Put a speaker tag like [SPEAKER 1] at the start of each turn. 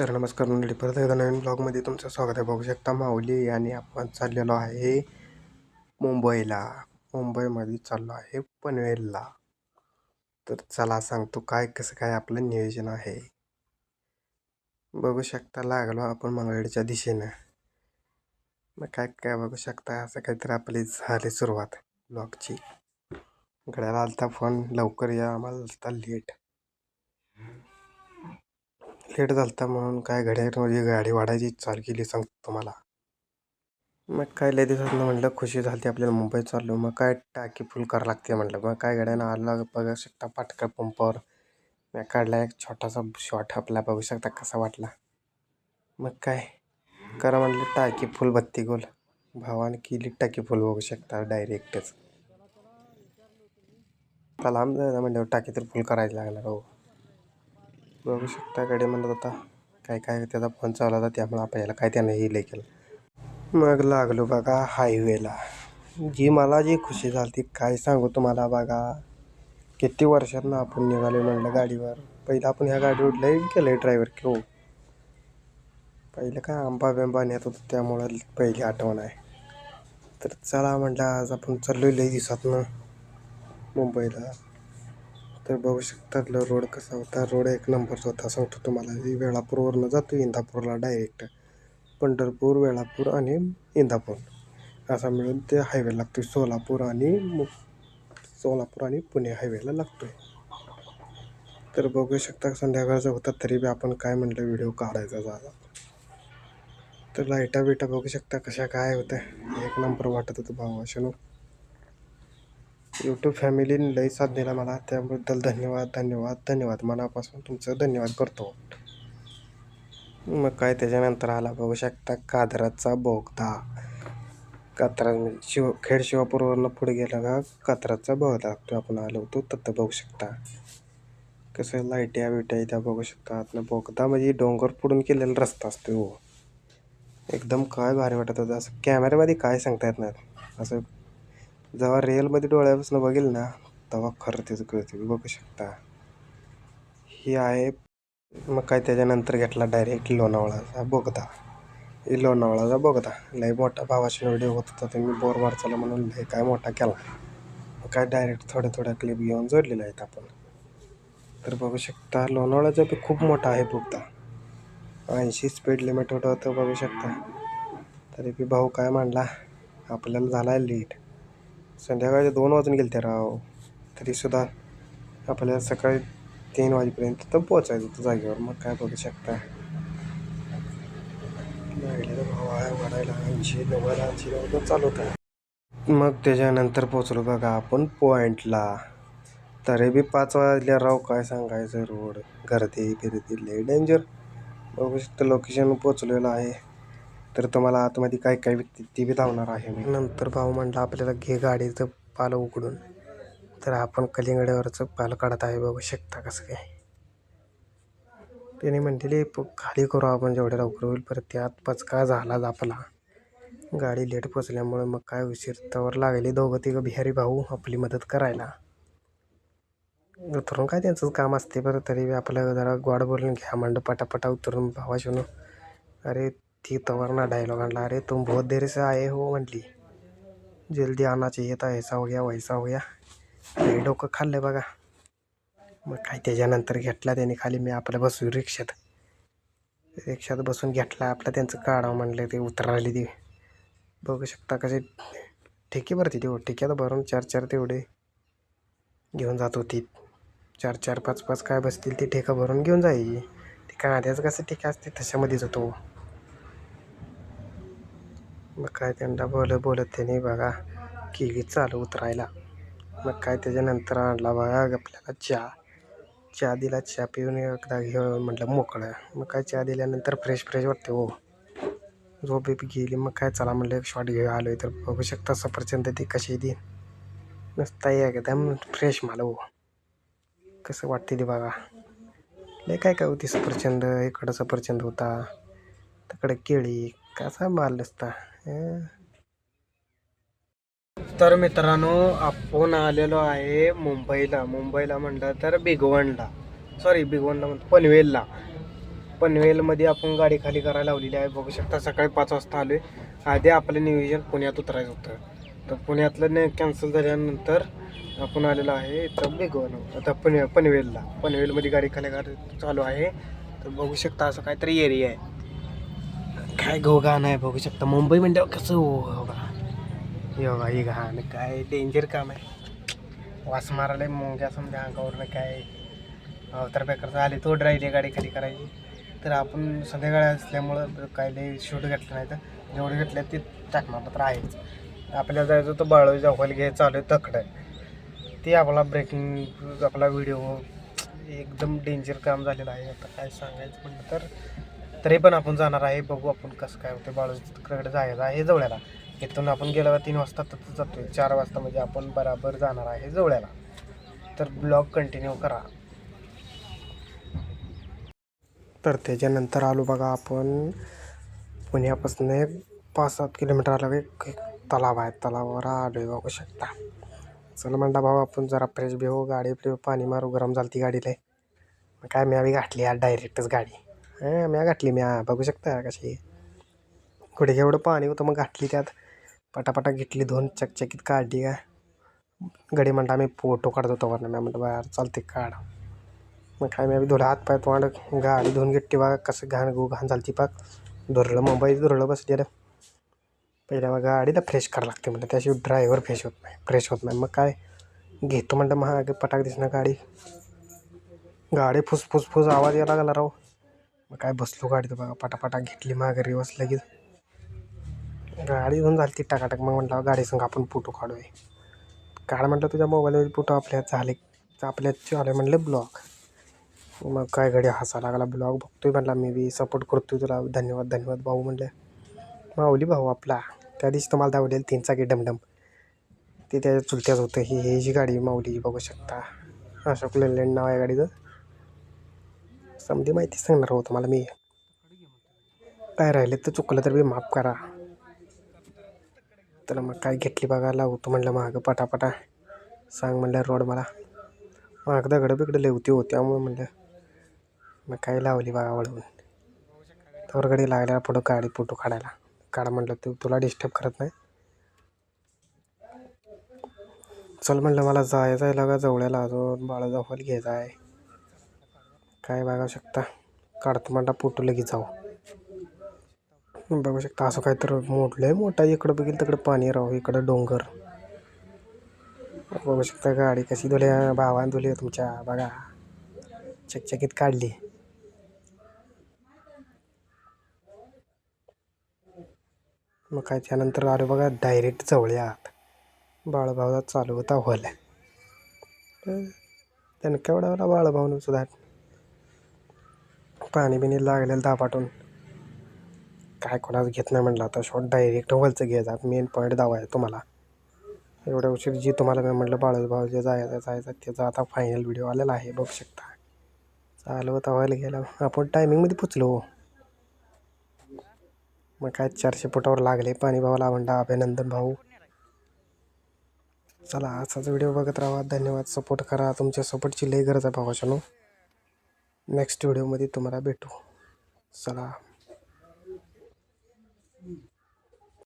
[SPEAKER 1] तर नमस्कार मंडळी, परत एकदा नवीन ब्लॉगमध्ये तुमचं स्वागत आहे. बघू शकता माऊली आणि आपण चाललेलो आहे मुंबईला. मुंबईमध्ये चाललो आहे पनवेलला. तर चला सांगतो काय कसं काय आपलं नियोजन आहे. बघू शकता लागलो आपण मंगळवेढ्याच्या दिशेनं. मग काय काय बघू शकता असं काहीतरी आपली झाली सुरुवात ब्लॉगची. घड्याला आलता फोन, लवकर या, आम्हाला झालता लेट झालता म्हणून काय घड्याळमध्ये गाडी वाढायची चालू केली सांगतो तुम्हाला. मग काय लय दिवसातनं म्हटलं खुशी झाली आपल्याला मुंबईत चाललो. मग काय टाकी फुल करावं लागते म्हटलं. मग काय गाड्यानं आला बघू शकता पाटका पंपावर मी काढला एक छोटासा शॉट आपला, बघू शकता कसा वाटला. मग काय करा म्हटलं टाकी फुल बत्ती गोल. भावाने केली टाकी फुल, बघू शकता डायरेक्टच. आता लांब जायचं म्हटल्यावर टाकी तर फुल करायला लागणार हो. बघू शकता गाडी म्हणत होता काय काय त्याचा फोन चालू होता, त्यामुळे आपल्याला काय त्यानं हे लय केलं. मग लागलो बघा हायवेला. जी खुशी झाली ती काय सांगू तुम्हाला. बघा किती वर्षातनं आपण निघालो म्हणलं गाडीवर. पहिलं आपण ह्या गाडीवर लय गेलं ड्रायव्हर की हो. पहिलं काय आंबा बिंबा नेत होतं, त्यामुळं पहिली आठवण आहे. तर चला म्हटलं आज आपण चाललो लय दिवसातनं मुंबईला. तर बघू शकता रोड कसा होता. रोड एक नंबरचा होता सांगतो तुम्हाला. वेळापूरवरनं जातो इंदापूरला डायरेक्ट. पंढरपूर, वेळापूर आणि इंदापूर असा मिळून ते हायवे लागतो. सोलापूर आणि पुणे हायवेला लागतो आहे. तर बघू शकता संध्याकाळचं होतं तरी बी आपण काय म्हटलं व्हिडिओ काढायचा झाला. तर लाईटा बिटा बघू शकता कशा काय होतं. एक नंबर वाटत होतं भावाशनो. यूट्यूब फॅमिलीने लई साथ दिला मला, त्याबद्दल धन्यवाद धन्यवाद धन्यवाद. मनापासून तुमचं धन्यवाद करतो. मग काय त्याच्यानंतर आला बघू शकता कात्रजचा बोगदा. खेड शिवापूरवरनं पुढे गेला का कात्रजचा बोगदा लागतो. आपण आलो होतो तिथं बघू शकता कसं लाईट्या बिट्या त्या बघू शकता. आतनं बोगदा म्हणजे डोंगर पुढून केलेला रस्ता असतो हो. एकदम काय भारी वाटत होतं. असं कॅमेऱ्यामध्ये काय सांगता येत नाही. असं जेव्हा रिअलमध्ये डोळ्यापासून बघेल ना तेव्हा खरं त्याचं कळते. बघू शकता ही आहे. मग काय त्याच्यानंतर घेतला डायरेक्ट लोणावळाचा बोगदा. लोणावळाचा बोगदा लय मोठा भावाशी व्हिडिओ होत होता, तुम्ही बोर वारचाला म्हणून लय काय मोठा केला. मग काय डायरेक्ट थोड्या क्लिप घेऊन जोडलेल्या आहेत आपण. तर बघू शकता लोणावळाचा बी खूप मोठा आहे बोगदा. 80 स्पीड लिमिट होतं बघू शकता. तरी बी भाऊ काय म्हणला आपल्याला झाला आहे लेट. संध्याकाळचे 2 वाजून गेले ते राव. तरीसुद्धा आपल्याला सकाळी 3 वाजेपर्यंत तर पोचायचं होतं जागेवर. मग काय बघू शकता गाडीचा भाव आहे वाढायला 80-90 चालू होता. मग त्याच्यानंतर पोचलो बघा आपण पॉईंटला. तरी बी 5 वाजल्या राव, काय सांगायचं. रोड गर्दी फिरती लय डेंजर. बघू शकता लोकेशन पोचलेलं आहे. तर तुम्हाला आतमध्ये काय काय व्यक्ती ती बी धावणार आहे मी. नंतर भाऊ म्हणला आपल्याला घे गाडीचं पाल उघडून. तर आपण कलिंगड्यावरचं पाल काढत आहे. बघू शकता कसं काय. त्याने म्हणलेले खाली करू आपण जेवढ्या लवकर होईल. परत त्यात पचका झालाच आपला. गाडी लेट पोचल्यामुळे मग काय उशीर तवर लागले 2-3 बिहारी भाऊ आपली मदत करायला. उतरून काय त्यांचंच काम असते बरं. तरी आपलं जरा गोड बोलून घ्या म्हणलं पटापटा उतरून भावाशनो. अरे ती तवर ना डायलॉग आणला, अरे तुम बहुत देर से आए हो म्हटली. जल्दी आना चाहिए था, ऐसा हो गया वैसा हो गया. हे डोकं खाल्लं बघा. मग काय त्याच्यानंतर घेतला त्याने खाली. मी आपलं बसू रिक्षात बसून घेतला आपलं. त्यांचं काढावं म्हणलं ते उतरायला ती. बघू शकता कसे ठेके भरते ते. ठेक्यात भरून 4-4 तेवढे घेऊन जात होती. 4-4 5-5 काय बसतील ते ठेका भरून घेऊन जायची. ते कांद्याचं कसं ठेका असते तशामध्येच होतो. मग काय त्यांना बोलत त्याने बघा केली चालू उतरायला. मग काय त्याच्यानंतर आणला बघा आपल्याला चहा दिला. चहा पिऊन एकदा घेऊन म्हटलं मोकळं. मग काय चहा दिल्यानंतर फ्रेश वाटते हो. झोप बी गेली. मग काय चला म्हटलं एक शॉट घेऊन आलो आहे. तर बघू शकता सफरचंद ती कशी ती नुसता एकदम फ्रेश मला हो. कसं वाटते ते बघा. लय काय होती सफरचंद. इकडं सफरचंद होता, तिकडे केळी. कसा माल नसता. तर मित्रांनो आपण आलेलो आहे मुंबईला म्हणलं तर भिगवणला म्हणतो पनवेलला. पनवेलमध्ये आपण गाडी खाली करायला लावलेली आहे. बघू शकता सकाळी 5 वाजता आलो आहे. आधी आपलं नियोजन पुण्यात उतरायचं होतं, तर पुण्यातलं कॅन्सल झाल्यानंतर आपण आलेलो आहे इथं बेगवन. आता पनवेलमध्ये गाडी खाली चालू आहे. तर बघू शकता असं काहीतरी एरिया आहे. काय घोघाण आहे बघू शकता. मुंबई म्हणजे कसं योगा ही घाण काय डेंजर काम आहे. वास मारायला मुंग्या समजा अंगावरनं काय तर बेकार आले तो राहिली गाडी खाली करायची. तर आपण संध्याकाळी असल्यामुळं काय लई शूट घेतलं नाही, तर जेवढे घेतले ते टाकणार तर आहेच. आपल्याला जायचं होतं बाळोळी जाऊन घे चालू आहे तकडं. ते आपला ब्रेकिंग आपला व्हिडिओ एकदम डेंजर काम झालेलं आहे. आता काय सांगायचं म्हटलं तर तरी पण आपण जाणार आहे. बघू आपण कसं काय होतं. बाळोळी तिकडे जायचं आहे जवळ्याला. इथून आपण गेल्यावर 3 वाजता तर जातोय, 4 वाजता म्हणजे आपण बराबर जाणार आहे जवळ्याला. तर ब्लॉग कंटिन्यू करा. तर त्याच्यानंतर आलो बघा आपण पुण्यापासून 5-7 किलोमीटर आलं एक तलाव आहे. तलावावर आलो बघू शकता. चला म्हणता भाऊ आपण जरा फ्रेश घेऊ, गाडी पाणी मारू. गरम झाली ती गाडीला. मग काय मी आम्ही घातली यार डायरेक्टच गाडी. मी घातली बघू शकता कशी कुठे एवढं पाणी होतं. मग घातली त्यात पटापटा घेतली 2 चकचकीत काढली का. गडी म्हणता आम्ही फोटो काढतो तोवर. मी म्हणतो बाहेर चालते काढ. मग काय मी धुला हात पाय तोंड गाडी धुवून घेतली बघा. कसं घाण झाली पाक. धुरलं मुंबईत धुरलं बसलेलं. पहिल्या मग गाडीला फ्रेश करावं लागते म्हणलं, त्याशिवाय ड्रायव्हर फ्रेश होत नाही. मग काय घेतो म्हणलं महाग पटाक दिसणं गाडी फुसफुस आवाज यायला लागला राव. मग काय बसलो गाडीत बघा. पटापटा घेतली मागे रिवर्स लगेच गाडी घेऊन झाली ती टाकाटाक. मग म्हटलं गाडी संग आपण फोटो काढूया. काढ म्हटलं तुझ्या मोबाईलमध्ये फोटो आपल्यात चालू म्हटलं ब्लॉग. मग काय घडी हसा लागला. ब्लॉग बघतोय म्हटला मी बी सपोर्ट करतोय तुला. धन्यवाद भाऊ म्हणलं. माऊली भाऊ आपला त्या दिवशी तुम्हाला दावलेलं 3 चाकी डमडम ते त्याच्या चुलत्याच होतं. ही जी गाडी माऊली बघू शकता. अशोक लेलँड नाव आहे गाडीचं. समधी माहिती सांगणार होतं मला मी. काय राहिले तर चुकलं तर बी माफ करा. तर मग काय घेतली बघायला होतं म्हणलं मागं पटापटा. सांग म्हणलं रोड मला माग दगडं बिगडं लेवती होती त्यामुळे म्हणलं. मग काय लावली बघा वळवून. तर गाडी लागल्या पुढं गाडी फोटो काढ म्हटलं तुला डिस्टर्ब करत नाही. चल म्हणलं मला जायचं आहे लगा जवळ्याला. अजून बाळाजाफल घ्यायचं आहे. काय बघू शकता काढतो म्हणता फोटो लगेच जाऊ. बघू शकता असं काय तर मोठलं मोठा. इकडं बघील तिकडं पाणी राहू, इकडं डोंगर. बघू शकता गाडी कशी धुल्या भावाने धुली तुमच्या बघा. चकचकीत काढली. मग काय त्यानंतर आलो बघा डायरेक्ट जवळ्यात. बाळूभाऊचा चालू होता हॉल. त्यानं केवढा बाळूभाऊनं सुद्धा पाणी बिणी लागलेलं दापाटून. काय कोणाच घेत नाही म्हटलं. आता शॉट डायरेक्ट हॉलचं घ्यायचा. मेन पॉईंट दावा आहे तुम्हाला. एवढ्या उशीर जी तुम्हाला मी म्हटलं बाळूभाऊचे जायचं त्याचा आता फायनल व्हिडिओ आलेला आहे बघू शकता. चालू होता व्हायला गेला आपण टायमिंगमध्ये पोचलो. मग काय 400 फुटावर लागले पाणी भावाला म्हणता अभिनंदन भाऊ. चला असाच व्हिडिओ बघत राहा. धन्यवाद. सपोर्ट करा. तुमच्या सपोर्टची लई गरज आहे भावाच्यानो. नेक्स्ट व्हिडिओमध्ये तुम्हाला भेटू. चला.